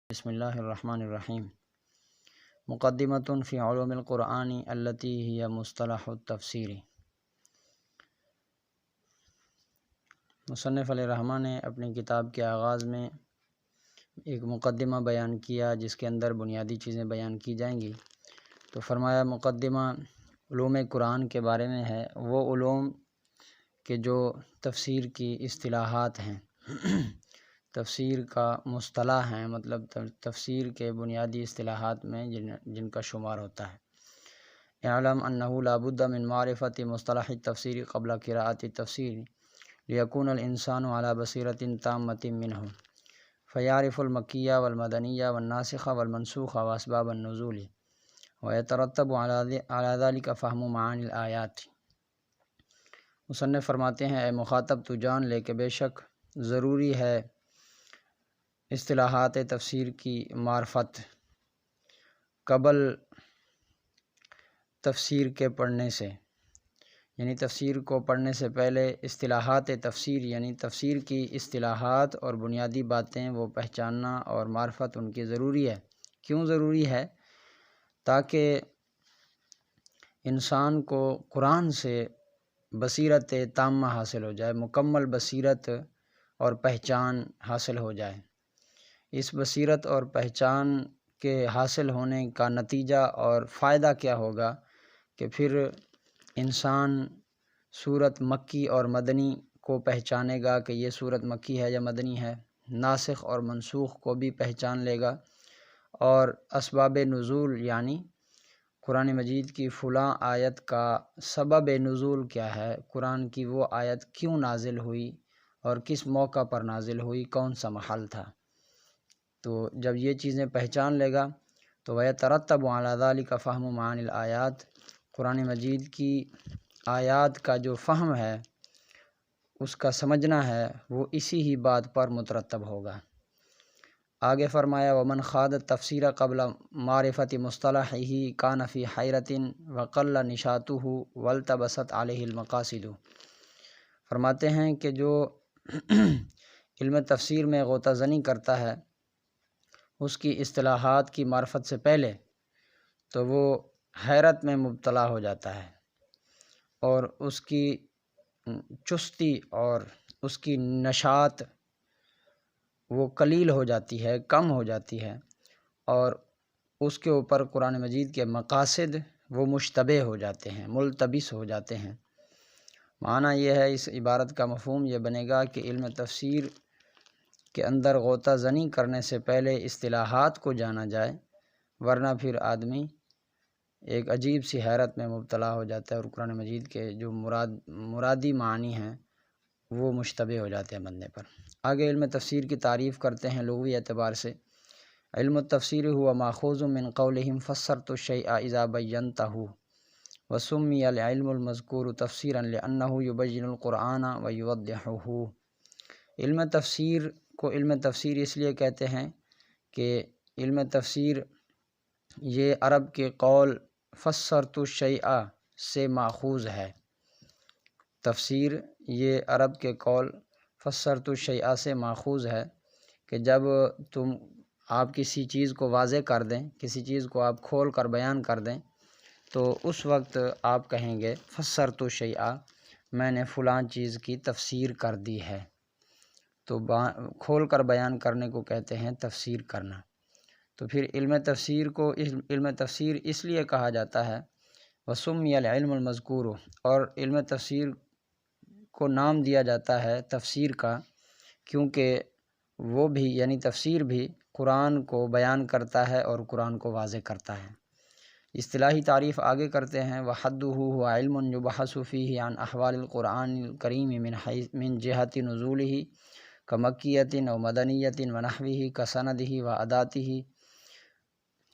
بسم اللہ الرحمن الرحیم مقدمۃ فی علوم القرآن التی ہی مصطلح التفسیر۔ مصنف علیہ الرحمٰن نے اپنی کتاب کے آغاز میں ایک مقدمہ بیان کیا جس کے اندر بنیادی چیزیں بیان کی جائیں گی۔ تو فرمایا مقدمہ علوم قرآن کے بارے میں ہے، وہ علوم کے جو تفسیر کی اصطلاحات ہیں، تفسیر کا مصطلح ہیں، مطلب تفسیر کے بنیادی اصطلاحات میں جن کا شمار ہوتا ہے۔ اعلم انہ لا بد من معرفت مصطلح التفسیر قبل قراءۃ التفسیر لیکون الانسان علی بصیرۃ تامۃ منہ فیعرف المکیہ والمدنیہ والناسخ والمنسوخ واسباب النزول ویترتب علی ذلک فہم معانی الآیات۔ مصنف فرماتے ہیں، اے مخاطب تو جان لے کہ بے شک ضروری ہے اصطلاحات تفسیر کی معرفت قبل تفسیر کے پڑھنے سے، یعنی تفسیر کو پڑھنے سے پہلے اصطلاحات تفسیر یعنی تفسیر کی اصطلاحات اور بنیادی باتیں وہ پہچاننا اور معرفت ان کی ضروری ہے۔ کیوں ضروری ہے؟ تاکہ انسان کو قرآن سے بصیرت تامہ حاصل ہو جائے، مکمل بصیرت اور پہچان حاصل ہو جائے۔ اس بصیرت اور پہچان کے حاصل ہونے کا نتیجہ اور فائدہ کیا ہوگا کہ پھر انسان سورت مکی اور مدنی کو پہچانے گا کہ یہ سورت مکی ہے یا مدنی ہے، ناسخ اور منسوخ کو بھی پہچان لے گا، اور اسباب نزول یعنی قرآن مجید کی فلاں آیت کا سبب نزول کیا ہے، قرآن کی وہ آیت کیوں نازل ہوئی اور کس موقع پر نازل ہوئی، کون سا محل تھا۔ تو جب یہ چیزیں پہچان لے گا تو وَيَتَرَتَّبُ عَلَى ذَلِكَ فَهْمُ مَعَانِ الْآيَاتِ، قرآن مجید کی آیات کا جو فہم ہے، اس کا سمجھنا ہے، وہ اسی ہی بات پر مترتب ہوگا۔ آگے فرمایا وَمَنْ خَاضَ التَّفْسِيرَ قَبْلَ مَعْرِفَةِ مُصْطَلَحِهِ كَانَ فِي حَيْرَةٍ وَقَلَّ نِشَاطُهُ وَالْتَبَسَتْ عَلَيْهِ الْمَقَاصِدُ۔ فرماتے ہیں کہ جو علم تفسیر میں غوطہ زنی کرتا ہے، اس کی اصطلاحات کی معرفت سے پہلے تو وہ حیرت میں مبتلا ہو جاتا ہے، اور اس کی چستی اور اس کی نشاط وہ قلیل ہو جاتی ہے، کم ہو جاتی ہے، اور اس کے اوپر قرآن مجید کے مقاصد وہ مشتبہ ہو جاتے ہیں، ملتبس ہو جاتے ہیں۔ معنی یہ ہے، اس عبارت کا مفہوم یہ بنے گا کہ علم تفسیر کے اندر غوطہ زنی کرنے سے پہلے اصطلاحات کو جانا جائے، ورنہ پھر آدمی ایک عجیب سی حیرت میں مبتلا ہو جاتا ہے اور قرآن مجید کے جو مرادی معنی ہیں وہ مشتبہ ہو جاتے ہیں بندے پر۔ آگے علم تفسیر کی تعریف کرتے ہیں لغوی اعتبار سے۔ علم التفسیر ہوا ماخوذ من قولہم فسرت الشیء اذا بینتہ وسمی العلم المذکور تفسیرا لانہ یبین القرآن ویوضحہ۔ علم تفسیر کو علم تفسیر اس لیے کہتے ہیں کہ علم تفسیر یہ عرب کے قول فسرت الشیء سے ماخوذ ہے۔ تفسیر یہ عرب کے قول فسرت الشیء سے ماخوذ ہے کہ جب آپ کسی چیز کو واضح کر دیں، کسی چیز کو آپ کھول کر بیان کر دیں، تو اس وقت آپ کہیں گے فسرت الشیء، میں نے فلاں چیز کی تفسیر کر دی ہے۔ تو کھول کر بیان کرنے کو کہتے ہیں تفسیر کرنا۔ تو پھر علم تفسیر اس لیے کہا جاتا ہے وسمی العلم المذکور، اور علم تفسیر کو نام دیا جاتا ہے تفسیر کا کیونکہ وہ بھی یعنی تفسیر بھی قرآن کو بیان کرتا ہے اور قرآن کو واضح کرتا ہے۔ اصطلاحی تعریف آگے کرتے ہیں وحدہ ہوا علم یبحث فیہ عن احوال القرآن الکریم من جہت نزولہ کمکیۃ و مدنیۃ و نحوہ کسندہ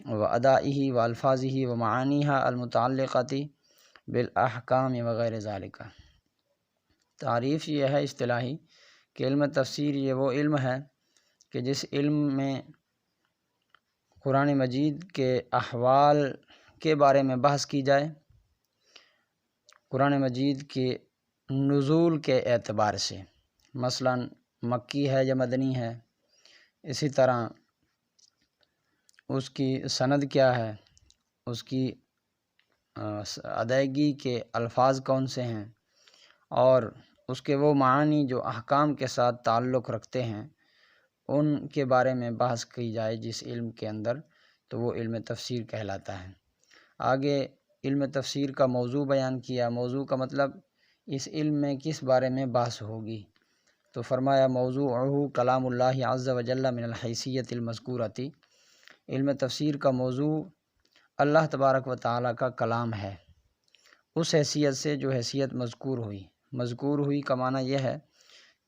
و ادائہ و الفاظہ و معانیہا المتعلقۃ بالاحکام وغیر ذالک۔ تعریف یہ ہے اصطلاحی کہ علم تفسیر یہ وہ علم ہے کہ جس علم میں قرآن مجید کے احوال کے بارے میں بحث کی جائے، قرآن مجید کے نزول کے اعتبار سے، مثلا مکی ہے یا مدنی ہے، اسی طرح اس کی سند کیا ہے، اس کی ادائیگی کے الفاظ کون سے ہیں، اور اس کے وہ معانی جو احکام کے ساتھ تعلق رکھتے ہیں ان کے بارے میں بحث کی جائے جس علم کے اندر، تو وہ علم تفسیر کہلاتا ہے۔ آگے علم تفسیر کا موضوع بیان کیا۔ موضوع کا مطلب اس علم میں کس بارے میں بحث ہوگی، تو فرمایا موضوعہ کلام اللہ عز و جل من الحیثیت المذکورتی، علم تفسیر کا موضوع اللہ تبارک و تعالیٰ کا کلام ہے، اس حیثیت سے جو حیثیت مذکور ہوئی۔ مذکور ہوئی کا معنی یہ ہے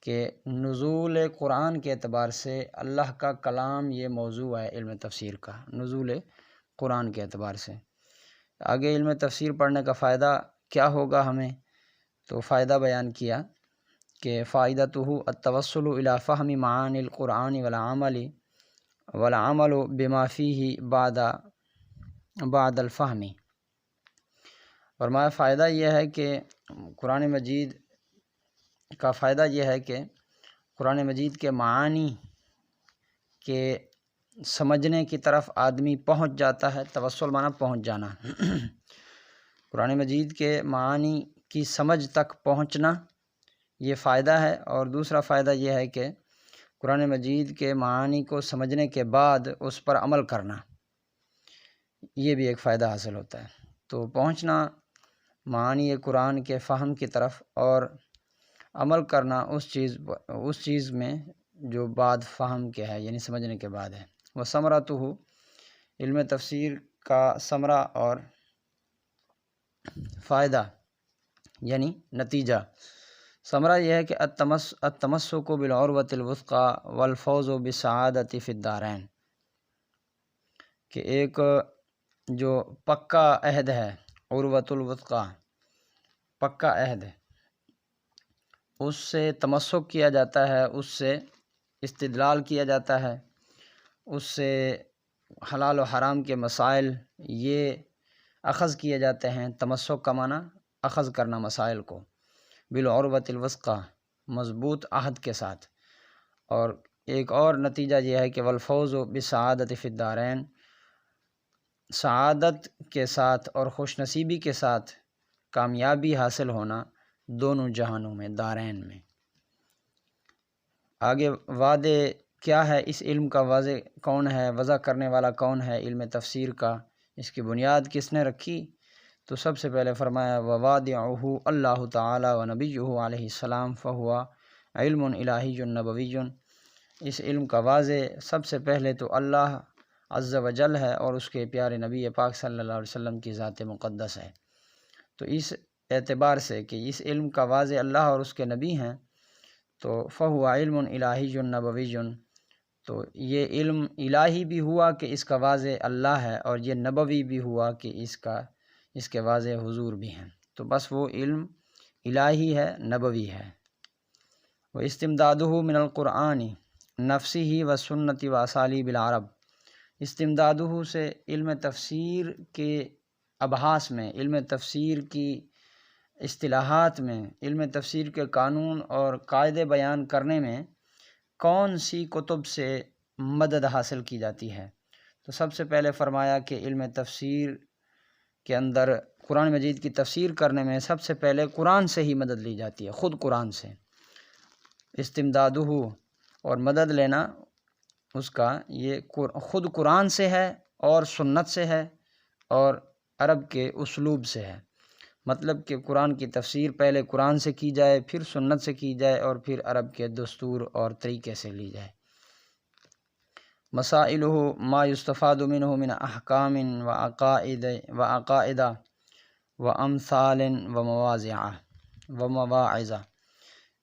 کہ نزول قرآن کے اعتبار سے اللہ کا کلام یہ موضوع ہے علم تفسیر کا، نزول قرآن کے اعتبار سے۔ آگے علم تفسیر پڑھنے کا فائدہ کیا ہوگا ہمیں، تو فائدہ بیان کیا کہ فائدتہ التوصل الی فہم معانی القرآن والعمل بما فیہ بعد الفہم۔ فرمایا فائدہ یہ ہے کہ قرآن مجید کا فائدہ یہ ہے کہ قرآن مجید کے معانی کے سمجھنے کی طرف آدمی پہنچ جاتا ہے۔ توصل معنی پہنچ جانا، قرآن مجید کے معانی کی سمجھ تک پہنچنا یہ فائدہ ہے۔ اور دوسرا فائدہ یہ ہے کہ قرآن مجید کے معانی کو سمجھنے کے بعد اس پر عمل کرنا، یہ بھی ایک فائدہ حاصل ہوتا ہے۔ تو پہنچنا معانی قرآن کے فہم کی طرف اور عمل کرنا اس چیز میں جو بعد فہم کے ہے، یعنی سمجھنے کے بعد ہے۔ وہ ثمرتہ، علم تفسیر کا ثمرہ اور فائدہ یعنی نتیجہ۔ ثمرہ یہ ہے کہ التمسک بالعروۃ الوثقی والفوز بالسعادۃ فی الدارین، کہ ایک جو پکا عہد ہے، عروۃ الوثقی پکا عہد ہے، اس سے تمسک کیا جاتا ہے، اس سے استدلال کیا جاتا ہے، اس سے حلال و حرام کے مسائل یہ اخذ کیے جاتے ہیں۔ تمسک کا معنی اخذ کرنا مسائل کو، بالعروۃ الوثقی مضبوط عہد کے ساتھ۔ اور ایک اور نتیجہ یہ ہے کہ والفوز بالسعادۃ فی الدارین، سعادت کے ساتھ اور خوش نصیبی کے ساتھ کامیابی حاصل ہونا دونوں جہانوں میں، دارین میں۔ آگے وعدے کیا ہے، اس علم کا واضح کون ہے، وضع کرنے والا کون ہے علم تفسیر کا، اس کی بنیاد کس نے رکھی، تو سب سے پہلے فرمایا ووادعہ اللہ تعالی و نبیہ علیہ السلام فہو علم الہی نبوی۔ اس علم کا واضح سب سے پہلے تو اللہ عز و جل ہے اور اس کے پیارے نبی پاک صلی اللہ علیہ وسلم کی ذات مقدس ہے۔ تو اس اعتبار سے کہ اس علم کا واضح اللہ اور اس کے نبی ہیں، تو فہو علم الہی نبوی، تو یہ علم الہی بھی ہوا کہ اس کا واضح اللہ ہے، اور یہ نبوی بھی ہوا کہ اس کے واضح حضور بھی ہیں۔ تو بس وہ علم الہی ہے، نبوی ہے۔ وہ استمدادہ من القرآن نفسہ و سنت و اسالیب العرب، استمدادہ سے علم تفسیر کے ابحاث میں، علم تفسیر کی اصطلاحات میں، علم تفسیر کے قانون اور قاعدے بیان کرنے میں کون سی کتب سے مدد حاصل کی جاتی ہے، تو سب سے پہلے فرمایا کہ علم تفسیر کے اندر قرآن مجید کی تفسیر کرنے میں سب سے پہلے قرآن سے ہی مدد لی جاتی ہے، خود قرآن سے۔ استمدادہ اور مدد لینا اس کا یہ خود قرآن سے ہے اور سنت سے ہے اور عرب کے اسلوب سے ہے، مطلب کہ قرآن کی تفسیر پہلے قرآن سے کی جائے، پھر سنت سے کی جائے، اور پھر عرب کے دستور اور طریقے سے لی جائے۔ مسائلہ ما یستفاد منہ من احکام و عقائد و امثال و مواعظ۔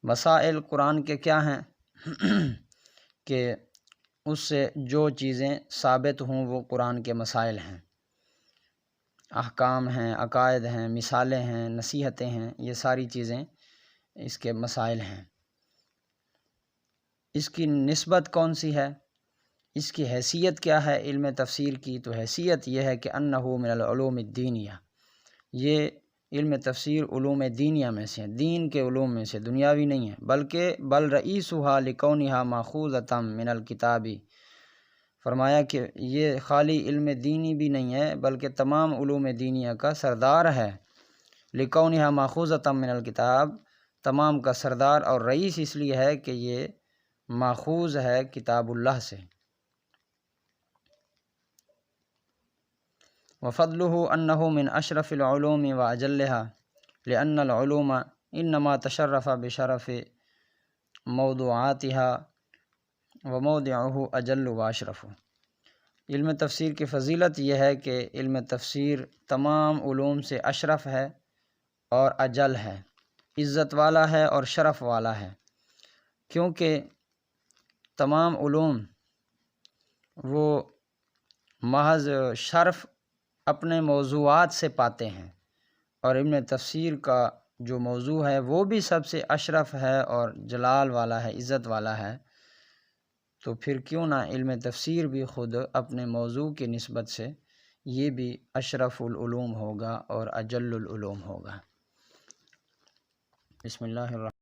مسائل قرآن کے کیا ہیں کہ اس سے جو چیزیں ثابت ہوں وہ قرآن کے مسائل ہیں، احکام ہیں، عقائد ہیں، مثالیں ہیں، نصیحتیں ہیں، یہ ساری چیزیں اس کے مسائل ہیں۔ اس کی نسبت کون سی ہے، اس کی حیثیت کیا ہے علم تفسیر کی، تو حیثیت یہ ہے کہ انہ من العلوم الدینیہ، یہ علم تفسیر علوم دینیہ میں سے، دین کے علوم میں سے، دنیاوی نہیں ہے، بل رئیسھا لکونھا ماخوذۃ من الکتاب فرمایا کہ یہ خالی علم دینی بھی نہیں ہے بلکہ تمام علوم دینیہ کا سردار ہے، لکونہا ماخوذۃ من الکتاب، تمام کا سردار اور رئیس اس لیے ہے کہ یہ ماخوذ ہے کتاب اللہ سے۔ وفضلہ انہ من اشرف العلوم واجلہا لأن العلوم انما تشرف بشرف موضوعاتہا وموضعہ اجل واشرف۔ علم تفسیر کی فضیلت یہ ہے کہ علم تفسیر تمام علوم سے اشرف ہے اور اجل ہے، عزت والا ہے اور شرف والا ہے، کیونکہ تمام علوم وہ محض شرف اپنے موضوعات سے پاتے ہیں، اور علم تفسیر کا جو موضوع ہے وہ بھی سب سے اشرف ہے اور جلال والا ہے، عزت والا ہے، تو پھر کیوں نہ علم تفسیر بھی خود اپنے موضوع کی نسبت سے یہ بھی اشرف العلوم ہوگا اور اجل العلوم ہوگا۔ بسم اللہ الرحمن